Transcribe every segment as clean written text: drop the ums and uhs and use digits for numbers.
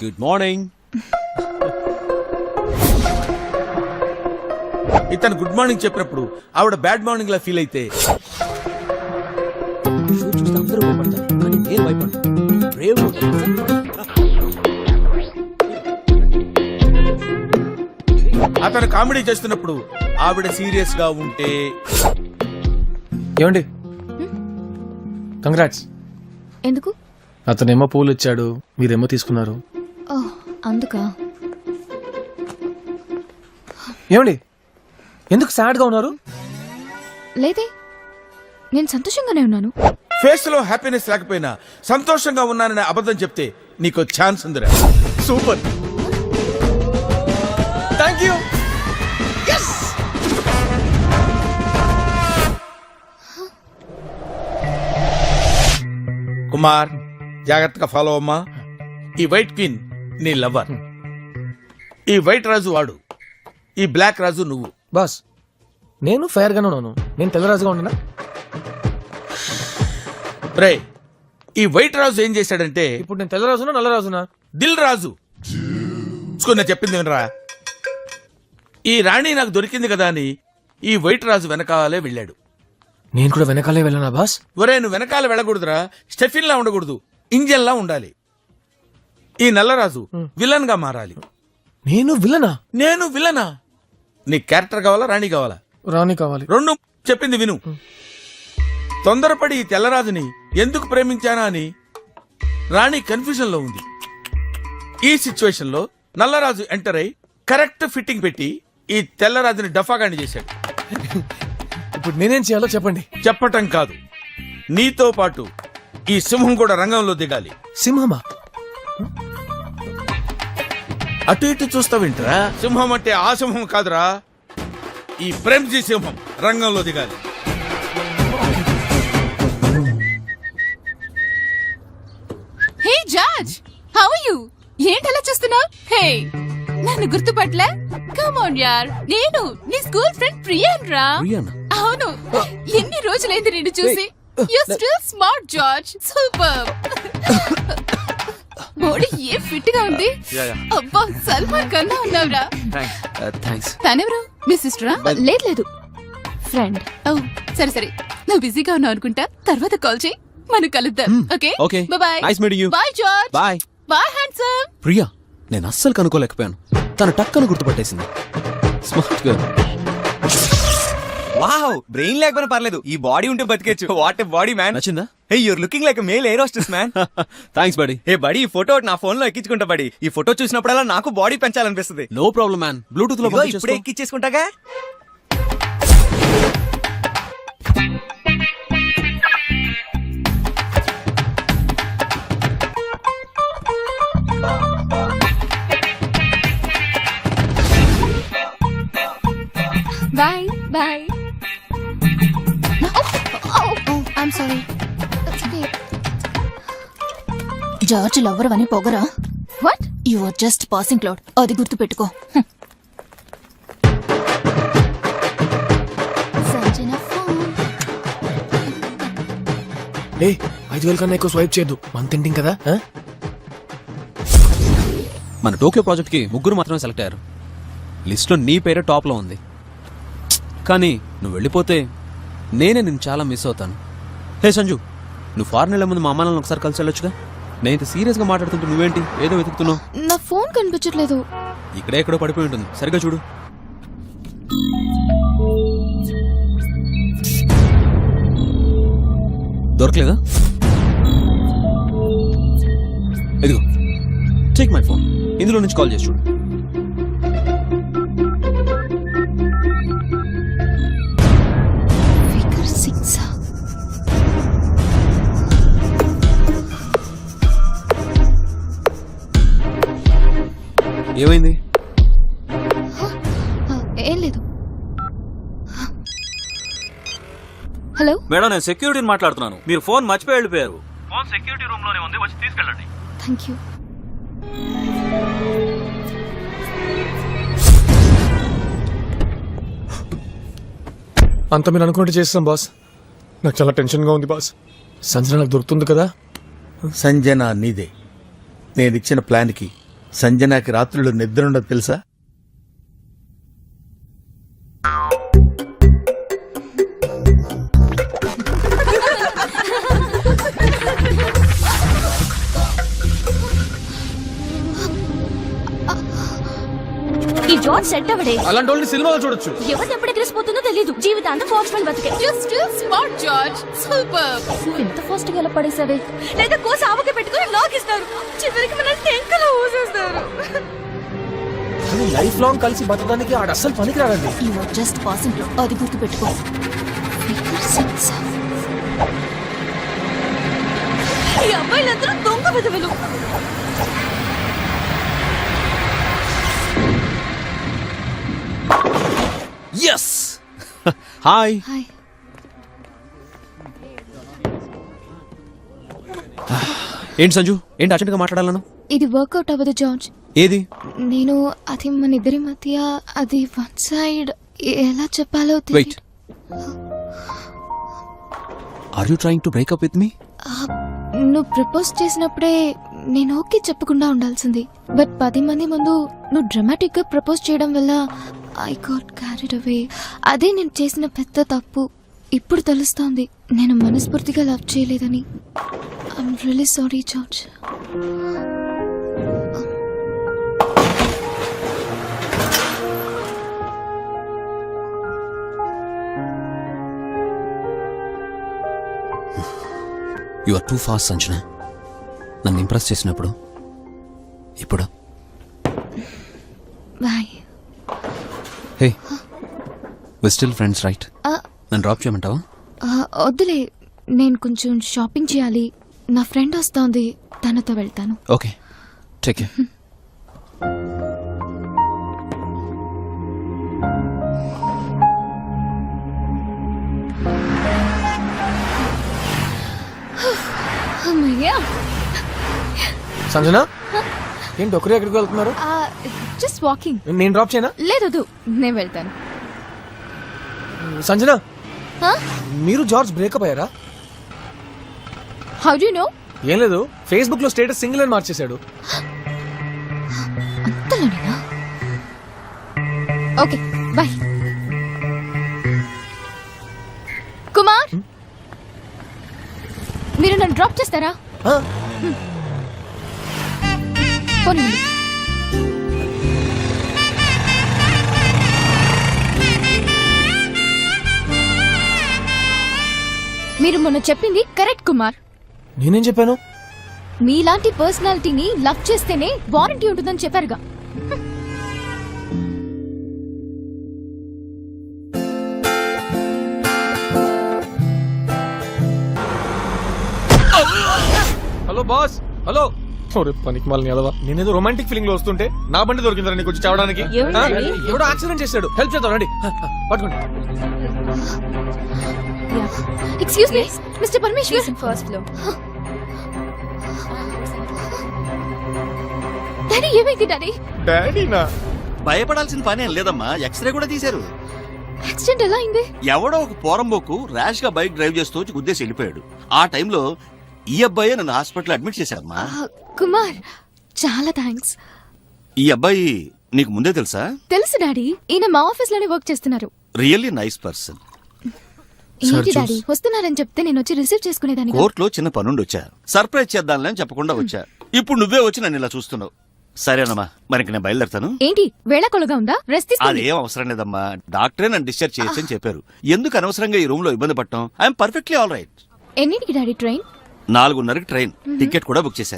Good morning. ఇతను good morning చెప్పినప్పుడు ఆవిడ బ్యాడ్ మార్నింగ్ లా ఫీల్ అయితే చూస్తే అందరూ భయపడతారు, కానీ నేను భయపడతాను. బ్రేవ్ అతను కామెడీ చేస్తున్నప్పుడు ఆవిడ సీరియస్ గా ఉంటే ఏమండి కంగ్రాట్స్. ఎందుకు? అతనేమో పూలు ఇచ్చాడు, మీరేమో తీసుకున్నారు. ఓహ్, అందుకా? ఏమండి ఎందుకు సాడ్ గా ఉన్నారు? లేదే, నేను సంతోషంగానే ఉన్నాను. ఫేస్ లో హ్యాపీనెస్ లేకపోయినా సంతోషంగా ఉన్నాననే అబద్ధం చెప్తే నీకు ఛాన్స్ ఉందిరా. సూపర్. Thank you. కుమార్, జాగ్రత్తగా ఫాలో అమ్మా. ఈ వైట్ క్వీన్ నీ లవర్, ఈ వైట్ రాజు వాడు, ఈ బ్లాక్ రాజు నువ్వు. బాస్ నేను ఫైర్ గానే ఉన్నాను, నేను తెల్లరాజుగా ఉండనా? రే, ఈ వైట్ రాజు ఏం చేశాడంటే ఇప్పుడు నేను తెల్లరాజునా నల్లరాజునా? దిల్ రాజు నేను చెప్పింది వినరా. ఈ రాణి నాకు దొరికింది కదా అని ఈ వైట్ రాజు వెనకాలే వెళ్ళాడు. నేను కూడా వెనకాలే వెళ్ళనా బాస్? ఒరే, నువ్వు వెనకాల వెళ్ళకూడదురా, స్టెఫిన్ లా ఉండకూడదు, ఇంజన్ లా ఉండాలి. ఈ నల్లరాజు విలన్ గా మారాలి. నేను విలనా? నేను విలనా? నీ క్యారెక్టర్ కావాలా, రాణి కావాలా? రాణి కావాలి. రెండు చెప్పింది విను. తొందరపడి ఈ తెల్లరాజుని ఎందుకు ప్రేమించానా అని రాణి కన్ఫ్యూజన్ లో ఉంది. ఈ సిచ్యువేషన్ లో నల్లరాజు ఎంటర్ అయి కరెక్ట్ ఫిట్టింగ్ పెట్టి ఈ తెల్లరాజుని డఫాగాని చేశాడు. ఇప్పుడు నేనేం చేయాలో చెప్పండి. చెప్పటం కాదు, నీతో పాటు ఈ సింహం కూడా రంగంలో దిగాలి. సింహమా? అటు ఇటు చూస్తావింట్రా? సింహం అంటే ఆ సింహం కాదురా, ఈ ప్రేమ్జీ సింహం రంగంలో దిగాలి. హే జార్జ్, హౌ ఆర్ యు? ఏంటలా చూస్తున్నావ్? హే, నన్ను గుర్తుపట్లే? కమ్ ఆన్ యార్, నేను నీ స్కూల్ ఫ్రెండ్ ప్రియాన్ రా. ప్రియానా? అవును, ఎన్ని రోజులైంది నిన్ను చూసి. You still smart George, super. Body A fit గా ఉంది. అబ్బా, సల్మాన్ కన్నా ఉన్నావురా. థ్యాంక్స్. తనెవరు? మీ సిస్టరా? లేదు లేదు, ఫ్రెండ్. ఓ, సరే సరే, నువ్వు బిజీగా ఉన్నావు అనుకుంటా, తర్వాత కాల్ చేయి, మనం కలుద్దాం. Okay Okay. Bye. Nice meeting you. Bye George. Bye. Bye handsome. Priya, నేను అస్సలు కనుక్కోలేకపోయాను. తన టక్కను గుర్తుపట్టేసింది. స్మార్ట్ గా. వావ్, బ్రెయిన్ లేకపోయినా పర్లేదు, ఈ బాడీ ఉంటే బతికేచ్చు. What a body man. నచ్చిందా? Hey, you're looking like male air hostess man. Thanks buddy. Hey బడి, ఈ ఫోటో నా ఫోన్ లో ఎక్కించుకుంటా బడి. ఈ ఫోటో చూసినప్పుడల్లా నాకు బాడీ పెంచాలనిపిస్తుంది. నో ప్రాబ్లం మ్యాన్, బ్లూటూత్ లో ఇదిగో ఇప్పుడే ఎక్కించేసుకుంటాగా. Bye bye. I'm sorry. George lover అని పొగరా? What? You are just passing cloud, అది గుర్తు పెట్టుకో. సంజన ఫోన్. ఏ 5,000 కన్నా ఎక్కువ స్వైప్ చేయొద్దు, మంత్ ఎండింగ్ కదా. మన టోక్యో ప్రాజెక్ట్ కి ముగ్గురు మాత్రమే సెలెక్ట్ అయ్యారు. లిస్ట్ లో నీ పేరే టాప్ లో ఉంది. కానీ నువ్వు వెళ్ళిపోతే నేనే నిన్ను చాలా మిస్ అవుతాను. హే సంజు, నువ్వు ఫారెన్ వెళ్ళే ముందు మా అమ్మ నాన్నలను ఒకసారి కలిసి వెళ్ళొచ్చుగా. నేను ఇంత సీరియస్ గా మాట్లాడుతుంటే నువ్వేంటి ఏదో వెతుకుతున్నావు? నా ఫోన్ కనిపించట్లేదు. ఇక్కడే ఎక్కడో పడిపోయి ఉంటుంది, సరిగ్గా చూడు. దొరకలేదా? ఇదిగో, టేక్ మై ఫోన్, ఇందులో నుంచి కాల్ చేసి చూడు. ఫిగర్ 6. ఏమైంది? ఏం లేదు. హలో మేడం, నేను సెక్యూరిటీని మాట్లాడుతున్నాను. మీరు ఫోన్ మర్చిపోయి వెళ్ళిపోయారు. ఫోన్ సెక్యూరిటీ రూమ్ లోనే ఉంది, వచ్చి తీసుకెళ్ళండి. Thank you. అంత మీరు అనుకుంటే చేస్తాం బాస్. నాకు చాలా టెన్షన్ గా ఉంది బాస్. సంజన నాకు దొరుకుతుంది కదా? సంజన నీదే. నేనిచ్చిన ప్లాన్ కి సంజనాకి రాత్రులు నిద్ర ఉండదు తెలుసా? ఈ జార్జ్ సెట్ అవడే అలాంటి వాళ్ళని సినిమాలో చూడొచ్చు. ఎవరు ఎప్పుడు ఎగిరిసిపోతుందో తెలియదు. జీవితాంతం వాచ్మెన్ బతికే. You still smart George, super. నువ్వు ఎంత ఫాస్ట్ గా ఎలా పడేసావే? లేదా కోస ఆవకే పెట్టుకుని లాక్ ఇస్తారు, చివరికి మన టెంకలో ఊసేస్తారు. లైఫ్ లాంగ్ కలిసి బతకడానికి ఆడ అస్సలు పనికిరాడండి. You are just passing. అది గుర్తు పెట్టుకో. Figure six. ఈ అబ్బాయిలందరూ దొంగ విధవలు. Yes hi. హాయ్. ఏంటి సంజు, ఏంటి అర్జెంట్గా మాట్లాడాలను? ఇది వర్కౌట్ అవ్వదు జార్జ్. ఏది? నేను అది మన ఇద్దరి మధ్య అది వన్ సైడ్ ఎలా చెప్పాలో wait, are you trying to break up with me? నువ్వు ప్రపోజ్ చేసినప్పుడే నేను ఓకే చెప్పకుండా ఉండాల్సింది. బట్ 10 మంది ముందు నువ్వు డ్రామాటిక్ గా ప్రపోజ్ చేయడం వల్ల ఐ గాట్ క్యారీడ్ అవే. అదే నేను చేసిన పెద్ద తప్పు. ఇప్పుడు తెలుస్తోంది నేను మనస్ఫూర్తిగా లవ్ చేయలేదని. I'm really sorry George. You are too fast Sanjana. నన్ను ఇంప్రెస్ చేసినప్పుడు, ఇప్పుడు. Bye. Hey, we still friends right? నన్ను డ్రాప్ చేయమంటావా? వద్దులే, నేను కొంచెం షాపింగ్ చేయాలి. నా ఫ్రెండ్ వస్తోంది, తనతో వెళ్తాను. Okay, take care. అమ్మయ్యా. సంజన ఏంటి ఒకరే ఎక్కడికి వెళ్తున్నారు? Just walking. నేను డ్రాప్ చేయనా? లేదు, నేను వెళ్తాను. సంజన, మీరు జార్జ్ బ్రేకప్ అయ్యారా? How do you know? ఏం లేదు, ఫేస్బుక్ లో స్టేటస్ సింగిల్ అని మార్చేశాడు. అంతలోనేనా? Okay, bye. కుమార్, మీరు నన్ను డ్రాప్ చేస్తారా? ఆ, పోనండి. మీరు మొన్న చెప్పింది కరెక్ట్ కుమార్. నేనేం చెప్పాను? మీలాంటి పర్సనాలిటీని లవ్ చేస్తేనే వారంటీ ఉంటుందని చెప్పారుగా. Hello boss, hello. పనికి మళ్ళీ అదవా, నేనేదో రొమాంటిక్ ఫీలింగ్ లో వస్తుంటే నా బండి దొరికిందా నీకు వచ్చి చావడానికి? ఆ, ఎవడో యాక్సిడెంట్ చేశాడు, హెల్ప్ చేద్దాం రండి. పట్టుకోండి. Excuse me mister Parameshwar. First floor. Daddy, ఏమైంది డాడీ? డాడీనా? భయపడాల్సిన పని ఏం లేదమ్మా, ఎక్స్రే కూడా తీశారు. యాక్సిడెంట్ ఎలా అయింది? ఎవడో ఒక పోరంబోకు ర్యాష్ గా బైక్ డ్రైవ్ చేస్తూ వచ్చి గుద్దేసి వెళ్ళిపోయాడు. ఆ టైంలో ఈ అబ్బాయి నన్ను హాస్పిటల్ అడ్మిట్ చేశారమ్మా. కుమార్, చాలా థ్యాంక్స్. ఈ అబ్బాయి నీకు ముందే తెలుసా? తెలుసు డాడీ, ఈయన మా ఆఫీస్ లోనే వర్క్ చేస్తున్నారు. Really nice person. ఏంటి డాడీ, వస్తున్నారని చెప్తే నేను వచ్చి రిసీవ్ చేసుకునేదాన్ని. కోర్టులో చిన్న పనుండి వచ్చా, సర్ప్రైజ్ చేద్దాంలే అని చెప్పకుండా వచ్చా. ఇప్పుడు నువ్వే వచ్చి నన్ను ఇలా చూస్తున్నావు. సరేనమ్మా, మరి ఇంక నేను బయలుదేరుతాను. ఏంటి వేళాకొలగా ఉందా? రెస్ట్ తీసుకోండి. అదేం అవసరం లేదమ్మా, డాక్టరే నన్ను డిశ్చార్జ్ చేయొచ్చని చెప్పారు. ఎందుకు అనవసరంగా ఈ రూమ్ లో ఇబ్బంది పడటం? I'm perfectly all right. ఎన్నింటికి డాడీ ట్రైన్? 4:30కి ట్రైన్ టికెట్ కూడా బుక్ చేశా.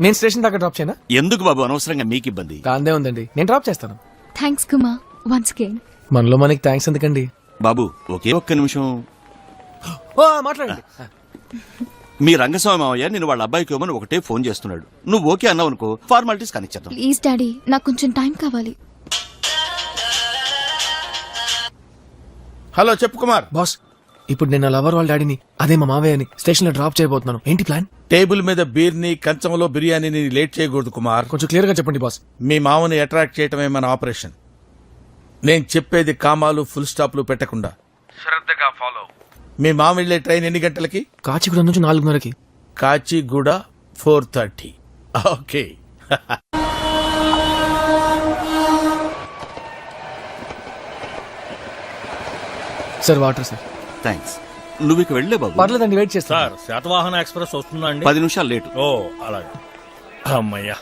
నేను స్టేషన్ దాకా డ్రాప్ చేయనా? ఎందుకు బాబు అనవసరంగా మీకు ఇబ్బంది? దాందే ఉందండి, నేను డ్రాప్ చేస్తాను. Thanks Kumar, once again. మనలో మనకి థ్యాంక్స్ ఎందుకండి? బాబు ఒకే ఒక్క నిమిషం. మాట్లాడండి. మీ రంగస్వామి మావయ్య నేను వాళ్ళ అబ్బాయికి ఇవ్వమని ఒకటే ఫోన్ చేస్తున్నాడు. నువ్వు ఓకే అన్నావు అనుకో, ఫార్మాలిటీస్ కానిచ్చేద్దాం. ప్లీజ్ డాడీ, నాకు కొంచెం టైం కావాలి. హలో, చెప్పు కుమార్. బాస్, ఇప్పుడు నేను లవర్ వాళ్ళ డాడీని, అదే మా మావయ్యని స్టేషన్ లో డ్రాప్ చేయబోతున్నాను. ఏంటి ప్లాన్? టేబుల్ మీద బీర్ని, కంచంలో బిర్యానీని లేట్ చేయకూడదు కుమార్. కొంచెం క్లియర్ గా చెప్పండి బాస్. మీ మామని అట్రాక్ట్ చేయటమే మన ఆపరేషన్. నేను చెప్పేది కామాలు ఫుల్ స్టాప్లు పెట్టకుండా శ్రద్ధగా ఫాలో. మీ మామ వెళ్ళే ట్రైన్ ఎన్ని గంటలకి? కాచిగూడ నుంచి 4:30కి. Kacheguda 4:30. Okay. Sir water sir. Thanks. నువ్వు ఇక వెళ్ళే బాబు. పర్లేదండి, వెయిట్ చేస్తా. సార్ శాతవాహన ఎక్స్ప్రెస్ వస్తుందా అండి? 10 నిమిషాలు లేటు. ఓ అలాగే. అమ్మయ్యా.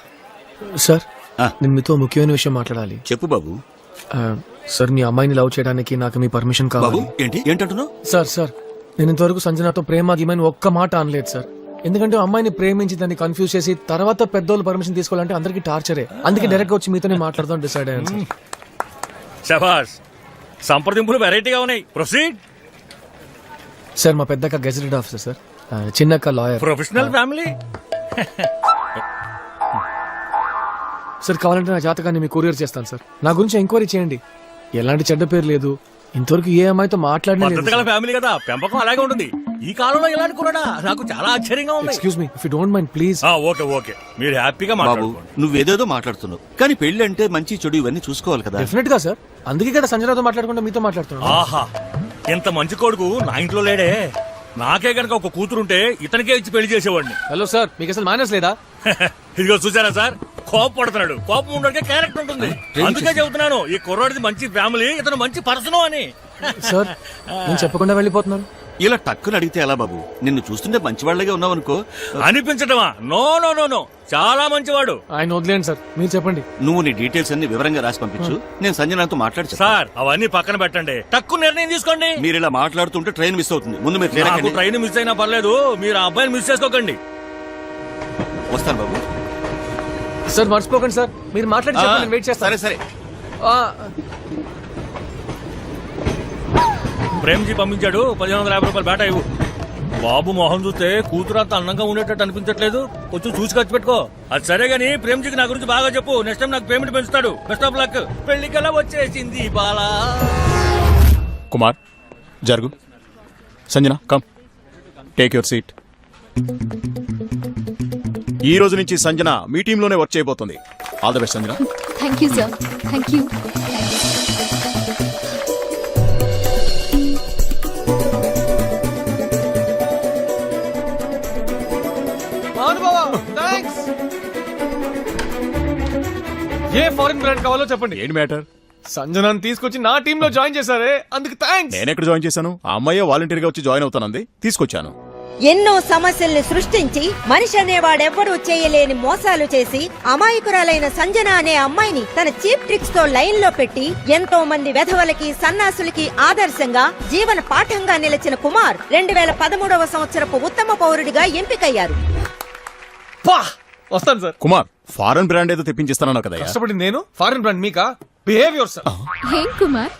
సార్ ఆ. నేను మీతో ముఖ్యమైన విషయం మాట్లాడాలి. చెప్పు బాబు. సార్ మీ అమ్మాయిని లవ్ చేయడానికి నాకు మీ పర్మిషన్ బాబు కావాలి. ఏంటంటున్నావు? సార్ నేను ఇంతవరకు సంజనాతో ప్రేమ గీమని ఒక్క మాట అనలేదు సార్. ఎందుకంటే అమ్మాయిని ప్రేమించి దాన్ని కన్ఫ్యూజ్ చేసి తర్వాత పెద్దోళ్ళు పర్మిషన్ తీసుకోవాలంటే అందరికీ టార్చరే. అందుకే డైరెక్ట్ గా వచ్చి మీతోనే మాట్లాడదాం డిసైడ్ అయ్యాను సార్. శభాష్, సంప్రదింపులు వెరైటీగా ఉన్నాయి. ప్రొసీడ్. సార్ మా పెద్దక్క గెజెటెడ్ ఆఫీసర్ సార్, చిన్నక్క లాయర్. Professional family. సార్ కావాలంటే నా జాతకాన్ని మీకు కొరియర్ చేస్తాను సార్. నా గురించి ఎంక్వైరీ చేయండి. ఎలాంటి చెడ్డ పేరు లేదు, ఇంతవరకు ఏ అమ్మాయితో మాట్లాడినా లేదు. పద్ధతి గల ఫ్యామిలీ కదా, పెంపకం అలాగే ఉంటుంది. ఈ కాలంలో ఇలాంటి కూడా నాకు చాలా ఆశ్చర్యంగా ఉంది. Excuse me, if you don't mind please. Okay మీరు హ్యాపీగా బాబు మాట్లాడుకోండి. నువ్వేదేదో మాట్లాడుతున్నావు, కానీ పెళ్లి అంటే మంచి చెడు ఇవన్నీ చూసుకోవాలి కదా. డెఫినెట్ గా సార్, అందుకే కదా సంజనాతో మాట్లాడకుండా మీతో మాట్లాడుతున్నాను. ఆహా, ఇంత మంచి కొడుకు నా ఇంట్లో లేడే. నాకే గనక ఒక కూతురుంటే ఇతనికే ఇచ్చి పెళ్లి చేసేవాడిని. హలో సార్, మీకు అసలు మేనర్స్ లేదా? ఇదిగో చూసారా సార్, కోపం పడుతున్నాడు. కోపం ఉండడానికి క్యారెక్టర్ ఉంటుంది. అందుకే చెబుతున్నాను, ఈ కుర్రాడిది మంచి ఫ్యామిలీ, ఇతను మంచి పర్సన్ అని. సార్ నేను చెప్పకుండా వెళ్ళిపోతున్నాను. ఇలా టక్కుని అడిగితే ఎలా బాబు? నిన్ను చూస్తుంటే మంచివాళ్లగా ఉన్నావనుకో. అనిపించటమా? నో నో నో నో, చాలా మంచివాడు. ఆయన వదిలేండి సార్, మీరు చెప్పండి. నువ్వు నీ డీటెయిల్స్ అన్ని వివరంగా రాసి పంపించు, నేను సంజనాతో మాట్లాడి సార్ అవన్నీ పక్కన పెట్టండి, తక్కువ నిర్ణయం తీసుకోండి. మీరు ఇలా మాట్లాడుతుంటే ట్రైన్ మిస్ అవుతుంది. ముందు మీరు ట్రైన్ నాకు ఎక్కండి. ట్రైన్ మిస్ అయినా పర్లేదు, మీరు ఆ అబ్బాయిని మిస్ చేసుకోకండి. వస్తాను బాబు. సార్ మర్చిపోకండి సార్, మీరు మాట్లాడి చెప్పండి, నేను వెయిట్ చేస్తాను. సరే ఆ, ప్రేమ్జీ పంపించాడు, 1550 రూపాయలు బేటా ఇవ్వు. బాబు మొహం చూస్తే కూతురు అంత అందంగా ఉండేటట్టు అనిపించట్లేదు. కొంచెం చూసి ఖర్చు పెట్టుకో. అది సరే గానీ ప్రేమ్జీకి నా గురించి బాగా చెప్పు. నెక్స్ట్ టైం నాకు పేమెంట్ పెంచుతాడు. Best of luck. పెళ్లికల్లా వచ్చేసింది బాలా. కుమార్ జరుగు. Sanjana come, take your seat. ఈ రోజు నుంచి సంజన మీ టీంలోనే వర్క్ చేయబోతుంది. All the best Sanjana. Thank you sir, thank you. ఏ ఫారిన్ బ్రాండ్ కావాలో చెప్పండి. ఏంటి మ్యాటర్? సంజనాన్ని తీసుకొచ్చి నా టీమ్ లో జాయిన్ చేశారే, అందుకు థ్యాంక్స్. నేను ఎక్కడ జాయిన్ చేశాను? ఆ అమ్మాయి వాలంటీర్ గా వచ్చి జాయిన్ అవుతానంది, తీసుకొచ్చాను. ఎన్నో సమస్యల్ని సృష్టించి మనిషి అనేవాడెవ్వడూ చేయలేని మోసాలు చేసి అమాయకురాలైన సంజన అనే అమ్మాయిని తన చీప్ ట్రిక్స్ తో లైన్ లో పెట్టి ఎంతో మంది వెధవలకి సన్నాసులకి ఆదర్శంగా జీవన పాఠంగా నిలిచిన కుమార్ 2013వ సంవత్సరపు ఉత్తమ పౌరుడిగా ఎంపికయ్యారు. వస్తాను సార్. కుమార్ ఫారెన్ బ్రాండ్ ఏదో తెప్పించిస్తానన్నావు కదా. కష్టపడి నేను foreign brand Micah? Behave your self. ఏం కుమార్